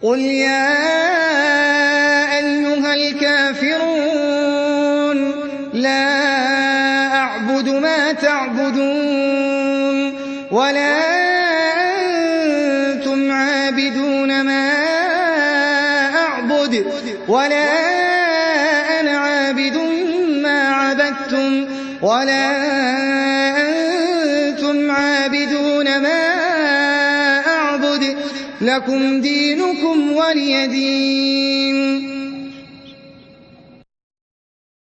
قُلْ يَا أَيُّهَا الْكَافِرُونَ لَا أَعْبُدُ مَا تَعْبُدُونَ وَلَا أَنتُمْ عَابِدُونَ مَا أَعْبُدُ وَلَا أَنَا عَابِدٌ مَّا عَبَدتُّمْ وَلَا أَنتُمْ عَابِدُونَ مَا أَعْبُدُ لَكُمْ دِينُكُمْ وَلِيَ دِينِ